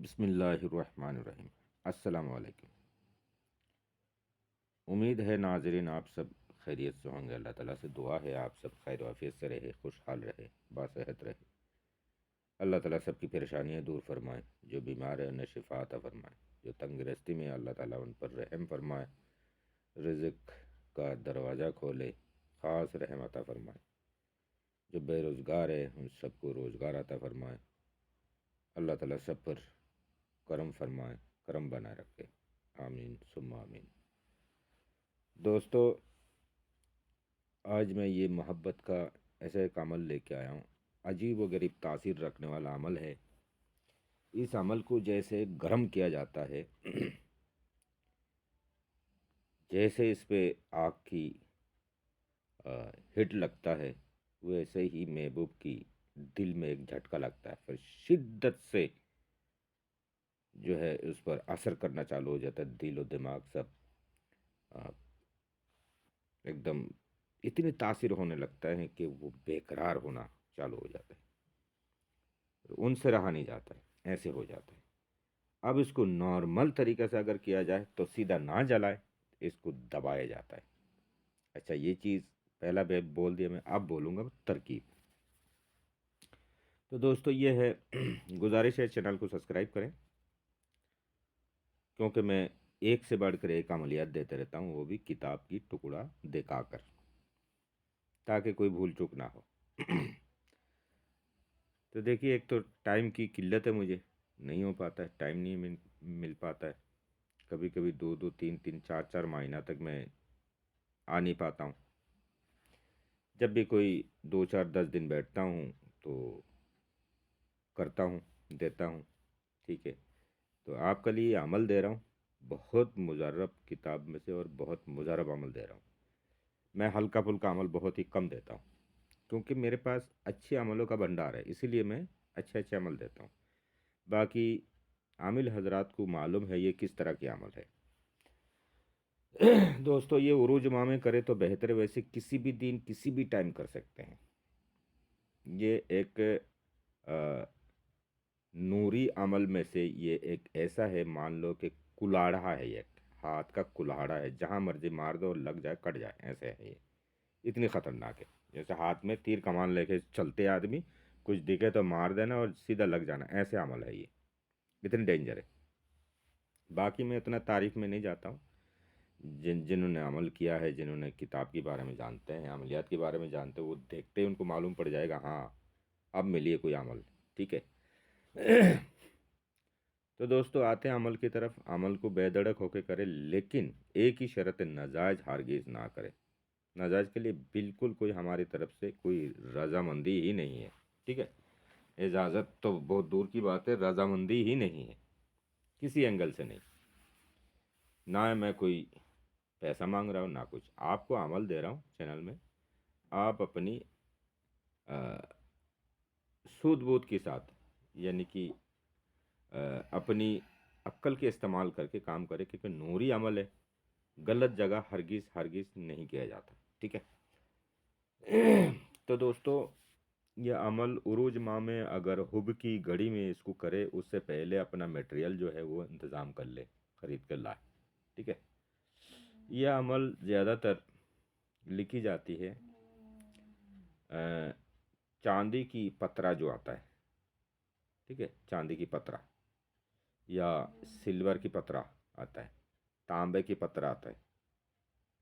बिस्मिल्लाहिर्रहमानिर्रहीम। अस्सलामु अलैकुम। उम्मीद है नाज़रीन आप सब खैरियत से होंगे। अल्लाह ताला से दुआ है आप सब खैर वाफियत से रहे, खुशहाल रहे, बासेहत रहे। अल्लाह ताला सबकी परेशानियां दूर फरमाए, जो बीमार है उन्हें शिफा अता फरमाए, जो तंगरस्ती में अल्लाह ताला उन पर रहम फरमाए, रिज़्क़ का दरवाज़ा खोले, ख़ास रहम अता फरमाए। जो बेरोज़गार है उन सबको रोज़गार अता फरमाए। अल्लाह ताला सब पर करम फरमाए, करम बनाए रखे। आमीन सुम्मा आमीन। दोस्तों, आज मैं ये मोहब्बत का ऐसा एक अमल लेके आया हूँ। अजीब व गरीब तासीर रखने वाला अमल है। इस अमल को जैसे गर्म किया जाता है जैसे इस पे आग की हिट लगता है, वैसे ही महबूब की दिल में एक झटका लगता है, फिर शिद्दत से जो है उस पर असर करना चालू हो जाता है। दिल और दिमाग सब अ, एकदम इतनी तासीर होने लगता है कि वो बेकरार होना चालू हो जाता है, उनसे रहा नहीं जाता है, ऐसे हो जाता है। अब इसको नॉर्मल तरीके से अगर किया जाए तो सीधा ना जलाए, इसको दबाया जाता है। अच्छा, ये चीज़ पहला बोल दिया, मैं अब बोलूँगा तरकीब। तो दोस्तों ये है गुजारिश है चैनल को सब्सक्राइब करें, क्योंकि मैं एक से बढ़कर एक अमलियात देते रहता हूँ, वो भी किताब की टुकड़ा दिखाकर, ताकि कोई भूल चूक ना हो। तो देखिए, एक तो टाइम की किल्लत है, मुझे नहीं हो पाता है, टाइम नहीं मिल पाता है। कभी कभी दो दो तीन तीन चार चार महीना तक मैं आ नहीं पाता हूँ। जब भी कोई 2 4 10 दिन बैठता हूँ तो करता हूँ, देता हूँ। ठीक है, तो आपके लिए अमल दे रहा हूँ, बहुत मुजर्रब किताब में से, और बहुत मुजर्रब अमल दे रहा हूँ। मैं हल्का फुल्का अमल बहुत ही कम देता हूँ, क्योंकि मेरे पास अच्छे अमलों का भंडार है, इसीलिए मैं अच्छे अच्छे अमल देता हूँ। बाकी आमिल हजरात को मालूम है ये किस तरह के अमल है। दोस्तों, ये उरूज माह में करे तो बेहतर है, वैसे किसी भी दिन किसी भी टाइम कर सकते हैं। ये एक नूरी अमल में से ये एक ऐसा है, मान लो कि कुल्हाड़ा है, ये हाथ का कुल्हाड़ा है, जहाँ मर्जी मार दो, लग जाए कट जाए, ऐसे है ये। इतनी खतरनाक है, जैसे हाथ में तीर कमान लेके चलते आदमी, कुछ दिखे तो मार देना और सीधा लग जाना, ऐसे अमल है ये। इतनी डेंजर है। बाकी मैं इतना तारीफ में नहीं जाता हूँ। जिन्होंने अमल किया है, जिन्होंने किताब के बारे में जानते हैं, अमलियात के बारे में जानते हैं, वो देखते ही उनको मालूम पड़ जाएगा, हाँ अब मिलिए कोई अमल। ठीक है। तो दोस्तों, आते हैं अमल की तरफ। अमल को बेधड़क होकर करे, लेकिन एक ही शर्त है, नाजायज हारगिज ना करे। नाजायज के लिए बिल्कुल कोई हमारी तरफ से कोई रजामंदी ही नहीं है। ठीक है, इजाज़त तो बहुत दूर की बात है, रजामंदी ही नहीं है, किसी एंगल से नहीं। ना मैं कोई पैसा मांग रहा हूँ, ना कुछ। आपको अमल दे रहा हूँ चैनल में, आप अपनी सूझ बूझ के साथ, यानी कि अपनी अक्ल के इस्तेमाल करके काम करें, क्योंकि नूरी अमल है, गलत जगह हरगिज हरगिज नहीं किया जाता। ठीक है। तो दोस्तों, यह अमल उरूज माह में अगर हुब की घड़ी में इसको करे, उससे पहले अपना मटेरियल जो है वो इंतज़ाम कर ले, ख़रीद कर लाए। ठीक है। यह अमल ज़्यादातर लिखी जाती है चांदी की पतरा जो आता है, ठीक है, चांदी की पतरा, या सिल्वर की पतरा आता है, तांबे की पतरा आता है,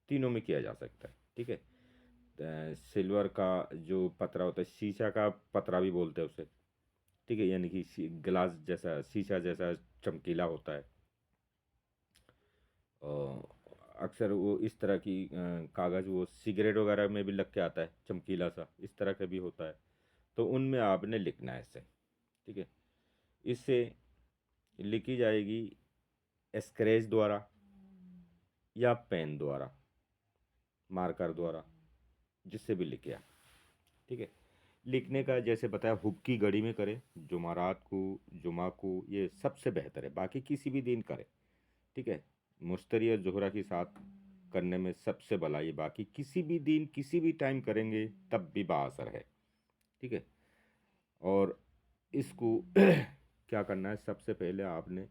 तीनों में किया जा सकता है। ठीक है। सिल्वर का जो पतरा होता है, शीशा का पतरा भी बोलते हैं उसे। ठीक है, यानी कि ग्लास जैसा, शीशा जैसा चमकीला होता है। और अक्सर वो इस तरह की कागज़, वो सिगरेट वगैरह में भी लग के आता है, चमकीला सा, इस तरह का भी होता है। तो उनमें आपने लिखना है इससे। ठीक है। इससे लिखी जाएगी स्क्रैच द्वारा या पेन द्वारा, मार्कर द्वारा, जिससे भी लिखे आप। ठीक है। लिखने का जैसे बताया, हुक की घड़ी में करें, जुमारात को, जुमा को, ये सबसे बेहतर है। बाकी किसी भी दिन करें। ठीक है। मुश्तरी और जोहरा के साथ करने में सबसे भलाई। बाकी किसी भी दिन किसी भी टाइम करेंगे तब भी बाअसर है। ठीक है। और इसको क्या करना है, सबसे पहले आपने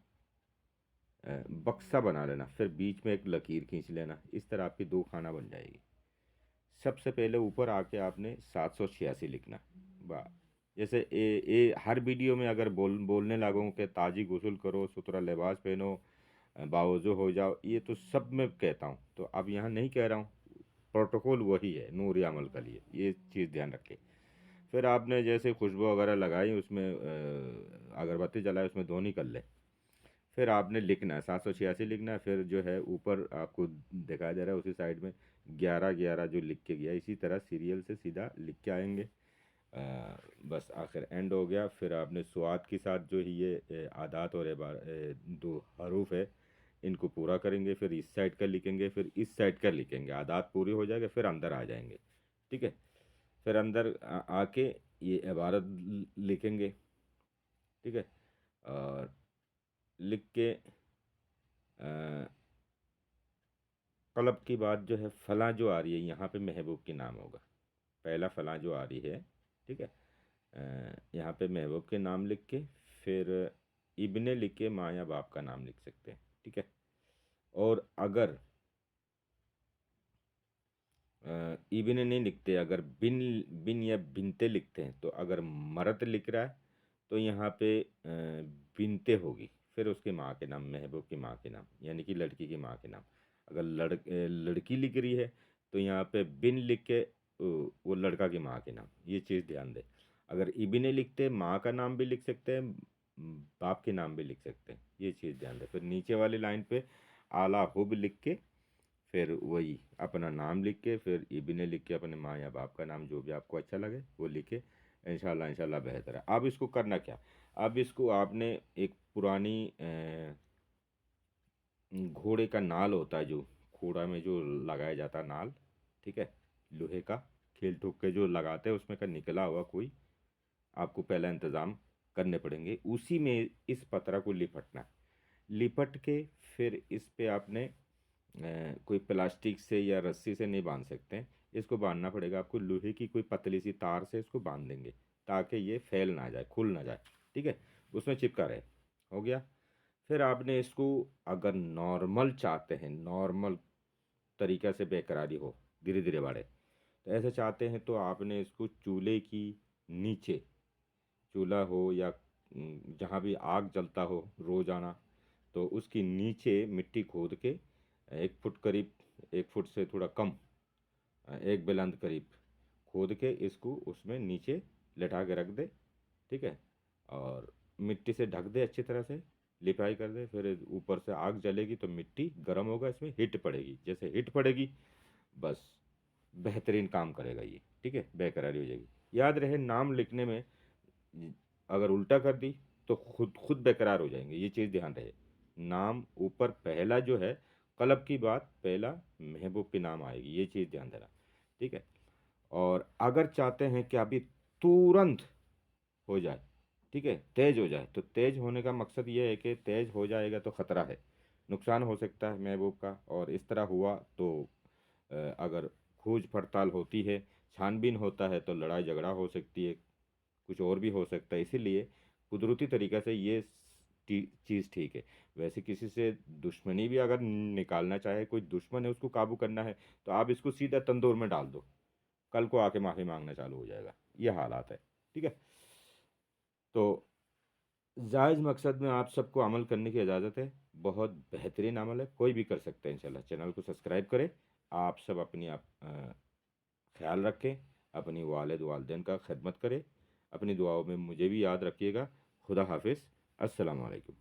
बक्सा बना लेना, फिर बीच में एक लकीर खींच लेना, इस तरह आपकी दो खाना बन जाएगी। सबसे पहले ऊपर आके आपने 786 लिखना। वाह, जैसे हर वीडियो में अगर बोलने लगूं कि ताजी गुस्ल करो, सुथरा लिबास पहनो, बावजू हो जाओ, ये तो सब मैं कहता हूँ, तो अब यहाँ नहीं कह रहा हूँ। प्रोटोकॉल वही है नूरी अमल के लिए, ये चीज़ ध्यान रखें। फिर आपने जैसे खुशबू वगैरह लगाई, उसमें अगरबत्ती जलाई, उसमें धोनी कर ले। फिर आपने लिखना है 786 लिखना है, फिर जो है ऊपर आपको दिखाई दे रहा है उसी साइड में 11 11 जो लिख के गया, इसी तरह सीरियल से सीधा लिख के आएंगे। बस आखिर एंड हो गया। फिर आपने स्वाद के साथ जो ही ये आदात और दो हरूफ है, इनको पूरा करेंगे, फिर इस साइड का लिखेंगे, फिर इस साइड का लिखेंगे, आदात पूरी हो जाएगा, फिर अंदर आ जाएंगे। ठीक है, फिर अंदर आके ये इबारत लिखेंगे। ठीक है, और लिख के कलब की बात जो है, फलां जो आ रही है यहाँ पे महबूब के नाम होगा, पहला फलां जो आ रही है। ठीक है, यहाँ पे महबूब के नाम लिख के, फिर इब्ने लिख के माँ या बाप का नाम लिख सकते हैं। ठीक है, और अगर इब्ने नहीं लिखते, अगर बिन बिन या बिनते लिखते हैं, तो अगर मर्द लिख रहा है तो यहाँ पे बिनते होगी, फिर उसकी माँ के नाम, महबूब की माँ के नाम, यानी कि लड़की की माँ के नाम। अगर लड़की लिख रही है तो यहाँ पे बिन लिख के वो लड़का की माँ के नाम, ये चीज़ ध्यान दें। अगर इब्ने लिखते, माँ का नाम भी लिख सकते हैं, बाप के नाम भी लिख सकते हैं, ये चीज़ ध्यान दें। फिर नीचे वाली लाइन पे आला हुब लिख के, फिर वही अपना नाम लिख के, फिर इब्ने लिख के अपने माँ या बाप का नाम जो भी आपको अच्छा लगे वो लिखे। इंशाल्लाह इंशाल्लाह बेहतर है। अब इसको करना क्या, अब इसको आपने एक पुरानी घोड़े का नाल होता है, जो घोड़ा में जो लगाया जाता है नाल, ठीक है, लोहे का, खेल ठोक के जो लगाते हैं, उसमें का निकला हुआ कोई आपको पहला इंतज़ाम करने पड़ेंगे, उसी में इस पतरा को लिपटना है। लिपट के फिर इस पे आपने कोई प्लास्टिक से या रस्सी से नहीं बांध सकते हैं, इसको बांधना पड़ेगा आपको लोहे की कोई पतली सी तार से, इसको बांध देंगे ताकि ये फैल ना जाए, खुल ना जाए। ठीक है, उसमें चिपका रहे। हो गया। फिर आपने इसको, अगर नॉर्मल चाहते हैं, नॉर्मल तरीक़ा से बेकरारी हो, धीरे धीरे बढ़े, तो ऐसे चाहते हैं तो आपने इसको चूल्हे की नीचे, चूल्हा हो या जहाँ भी आग जलता हो रोज़ाना, तो उसकी नीचे मिट्टी खोद के 1 फुट करीब, 1 फुट से थोड़ा कम, एक बेलंद करीब खोद के इसको उसमें नीचे लेटा के रख दे। ठीक है, और मिट्टी से ढक दे, अच्छी तरह से लिपाई कर दे। फिर ऊपर से आग जलेगी तो मिट्टी गर्म होगा, इसमें हीट पड़ेगी, जैसे हीट पड़ेगी बस बेहतरीन काम करेगा ये। ठीक है, बेकरारी हो जाएगी। याद रहे, नाम लिखने में अगर उल्टा कर दी तो खुद खुद बेकरार हो जाएंगे, ये चीज़ ध्यान रहे। नाम ऊपर पहला जो है, कलब की बात पहला महबूब के नाम आएगी, ये चीज़ ध्यान देना। ठीक है, और अगर चाहते हैं कि अभी तुरंत हो जाए, ठीक है, तेज हो जाए, तो तेज होने का मकसद ये है कि तेज हो जाएगा तो ख़तरा है, नुकसान हो सकता है महबूब का, और इस तरह हुआ तो अगर खोज पड़ताल होती है, छानबीन होता है, तो लड़ाई झगड़ा हो सकती है, कुछ और भी हो सकता है। इसीलिए कुदरती तरीक़ा से ये चीज़ ठीक है। वैसे किसी से दुश्मनी भी अगर निकालना चाहे, कोई दुश्मन है उसको काबू करना है, तो आप इसको सीधा तंदूर में डाल दो, कल को आके माफ़ी मांगना चालू हो जाएगा, ये हालात है। ठीक है, तो जायज़ मकसद में आप सबको अमल करने की इजाज़त है। बहुत बेहतरीन अमल है, कोई भी कर सकता है इंशाल्लाह। चैनल को सब्सक्राइब करें। आप सब अपनी ख्याल रखें, अपनी वालिद वालदैन का खिदमत करें, अपनी दुआओं में मुझे भी याद रखिएगा। खुदा हाफिज़। अस्सलाम वालेकुम।